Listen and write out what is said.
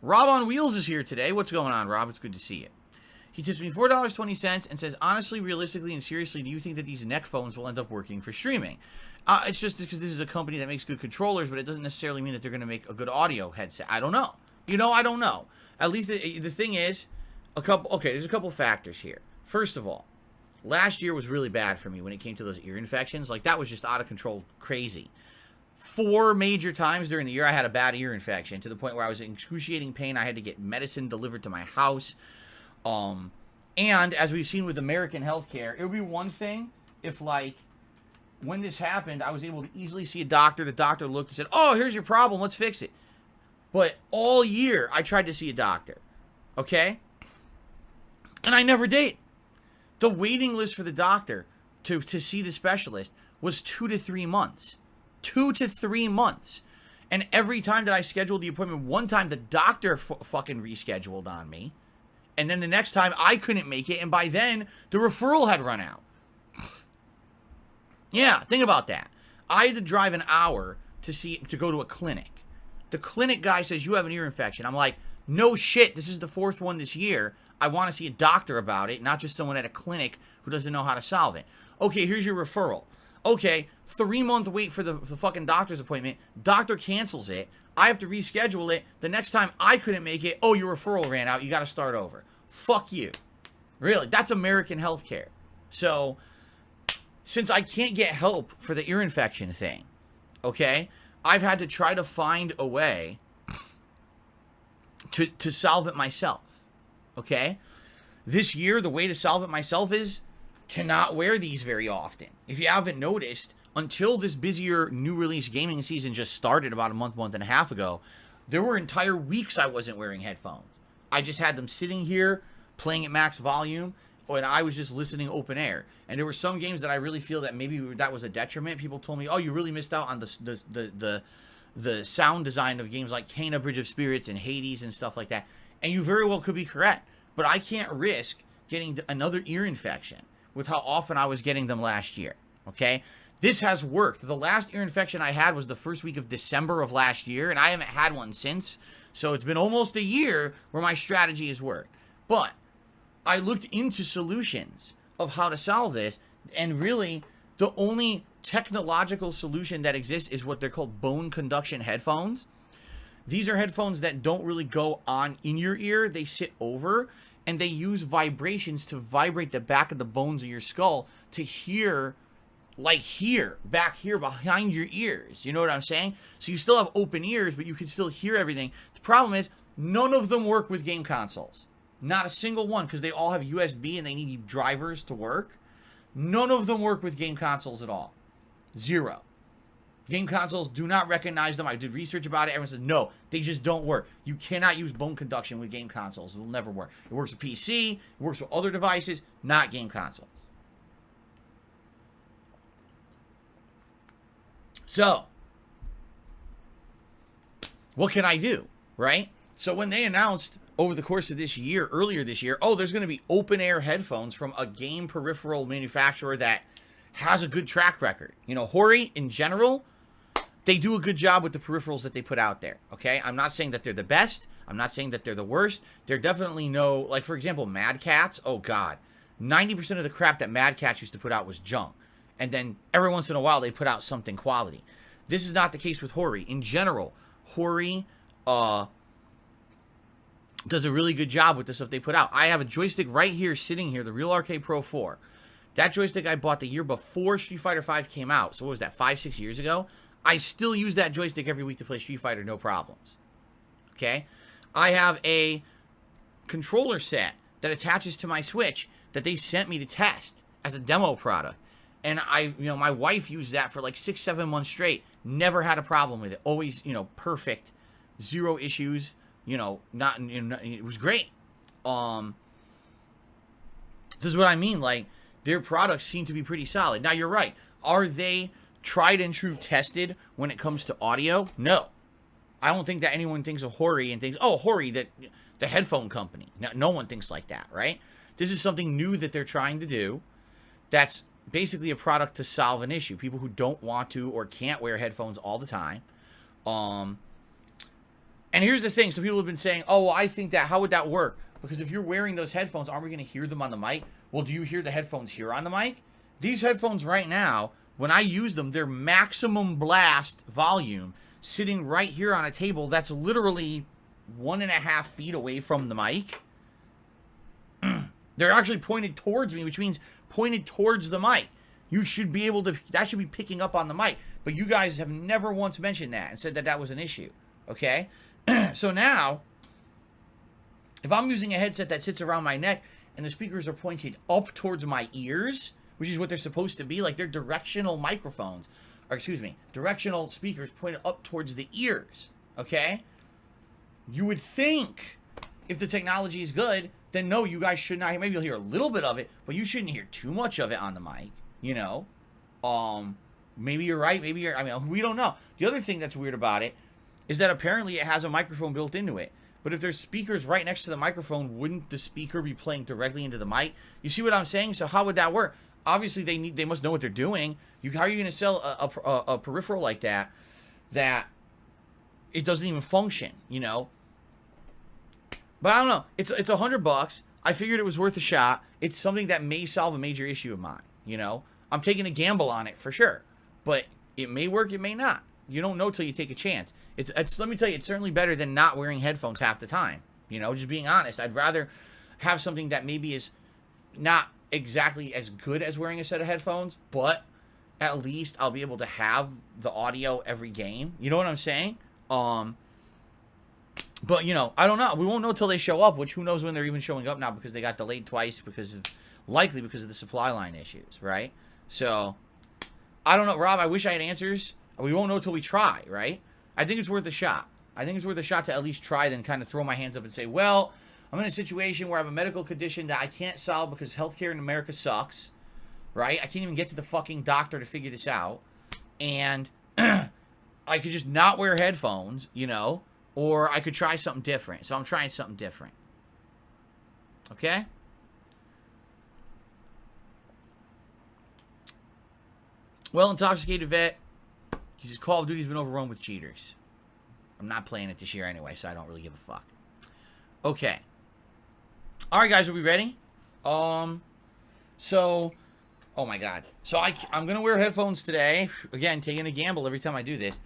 Rob on Wheels is here today. What's going on, Rob? It's good to see you. He tips me $4.20 and says, honestly, realistically, and seriously, do you think that these neck phones will end up working for streaming? It's just because this is a company that makes good controllers, but it doesn't necessarily mean that they're going to make a good audio headset. I don't know. I don't know. At least the thing is, there's a couple factors here. First of all, last year was really bad for me when it came to those ear infections. Like, that was just out of control, crazy. 4 major times during the year, I had a bad ear infection to the point where I was in excruciating pain. I had to get medicine delivered to my house. And as we've seen with American healthcare, it would be one thing if, like, when this happened, I was able to easily see a doctor. The doctor looked and said, oh, here's your problem. Let's fix it. But all year, I tried to see a doctor. Okay? And I never did. The waiting list for the doctor to see the specialist was 2 to 3 months. 2 to 3 months. And every time that I scheduled the appointment, one time the doctor fucking rescheduled on me. And then the next time I couldn't make it, and by then the referral had run out. Yeah, think about that. I had to drive an hour to go to a clinic. The clinic guy says, you have an ear infection. I'm like, no shit, this is the 4th one this year. I want to see a doctor about it, not just someone at a clinic who doesn't know how to solve it. Okay, here's your referral. Okay, 3-month wait for the fucking doctor's appointment. Doctor cancels it. I have to reschedule it. The next time I couldn't make it, oh, your referral ran out. You got to start over. Fuck you. Really, that's American healthcare. So, since I can't get help for the ear infection thing, okay, I've had to try to find a way to solve it myself. Okay? This year, the way to solve it myself is to not wear these very often. If you haven't noticed, until this busier new release gaming season just started about a month and a half ago, there were entire weeks I wasn't wearing headphones. I just had them sitting here, playing at max volume, and I was just listening open air. And there were some games that I really feel that maybe that was a detriment. People told me, oh, you really missed out on the sound design of games like Kena Bridge of Spirits and Hades and stuff like that. And you very well could be correct. But I can't risk getting another ear infection with how often I was getting them last year. Okay? This has worked. The last ear infection I had was the first week of December of last year, and I haven't had one since. So it's been almost a year where my strategy has worked. But I looked into solutions of how to solve this, and really the only technological solution that exists is what they're called bone conduction headphones. These are headphones that don't really go on in your ear. They sit over, and they use vibrations to vibrate the back of the bones of your skull to hear, like here, back here behind your ears. You know what I'm saying? So you still have open ears, but you can still hear everything. The problem is, none of them work with game consoles. Not a single one, because they all have USB and they need drivers to work. None of them work with game consoles at all. 0. Game consoles do not recognize them. I did research about it. Everyone says, no, they just don't work. You cannot use bone conduction with game consoles. It will never work. It works with PC. It works with other devices, not game consoles. So, what can I do, right? So when they announced over the course of this year, earlier this year, oh, there's going to be open air headphones from a game peripheral manufacturer that has a good track record. You know, Hori in general, they do a good job with the peripherals that they put out there, okay? I'm not saying that they're the best. I'm not saying that they're the worst. They're definitely like, for example, Mad Catz. Oh, God. 90% of the crap that Mad Catz used to put out was junk. And then every once in a while, they put out something quality. This is not the case with Hori. In general, Hori does a really good job with the stuff they put out. I have a joystick right here, sitting here, the Real Arcade Pro 4. That joystick I bought the year before Street Fighter V came out. So what was that, 5-6 years ago? I still use that joystick every week to play Street Fighter, no problems. Okay? I have a controller set that attaches to my Switch that they sent me to test as a demo product. And my wife used that for like 6-7 months straight. Never had a problem with it. Always, perfect. 0 issues. It was great. This is what I mean. Like, their products seem to be pretty solid. Now, you're right. Are they tried and true tested when it comes to audio? No. I don't think that anyone thinks of Hori and thinks, oh, Hori, the headphone company. No one thinks like that, right? This is something new that they're trying to do. That's basically a product to solve an issue. People who don't want to or can't wear headphones all the time. And here's the thing. Some people have been saying, oh, well, I think that, how would that work? Because if you're wearing those headphones, aren't we going to hear them on the mic? Well, do you hear the headphones here on the mic? These headphones right now, when I use them, they're maximum blast volume sitting right here on a table that's literally 1.5 feet away from the mic. They're actually pointed towards me, which means pointed towards the mic. You should be able to, that should be picking up on the mic. But you guys have never once mentioned that and said that that was an issue. Okay? So now, if I'm using a headset that sits around my neck and the speakers are pointed up towards my ears, which is what they're supposed to be, like they're directional microphones, or excuse me, directional speakers pointed up towards the ears, okay? You would think if the technology is good, then no, you guys should not hear, maybe you'll hear a little bit of it, but you shouldn't hear too much of it on the mic, you know? Maybe you're right, maybe you're, I mean, we don't know. The other thing that's weird about it is that apparently it has a microphone built into it. But if there's speakers right next to the microphone, wouldn't the speaker be playing directly into the mic? You see what I'm saying? So how would that work? Obviously, they must know what they're doing. How are you going to sell a peripheral like that it doesn't even function, you know? But I don't know. It's $100. I figured it was worth a shot. It's something that may solve a major issue of mine, you know? I'm taking a gamble on it for sure. But it may work, it may not. You don't know till you take a chance. It's let me tell you, it's certainly better than not wearing headphones half the time. You know, just being honest. I'd rather have something that maybe is not exactly as good as wearing a set of headphones, but at least I'll be able to have the audio every game. You know what I'm saying? But you know, I don't know. We won't know till they show up, which who knows when they're even showing up now because they got delayed twice likely because of the supply line issues, right? So I don't know, Rob. I wish I had answers. We won't know till we try, right? I think it's worth a shot. I think it's worth a shot to at least try, then kind of throw my hands up and say, well, I'm in a situation where I have a medical condition that I can't solve because healthcare in America sucks, right? I can't even get to the fucking doctor to figure this out. And I could just not wear headphones, you know, or I could try something different. So I'm trying something different. Okay? Well, Intoxicated Vet, he says Call of Duty's been overrun with cheaters. I'm not playing it this year anyway, so I don't really give a fuck. Okay. Alright, guys, are we ready? Oh my god. So I'm going to wear headphones today. Again, taking a gamble every time I do this.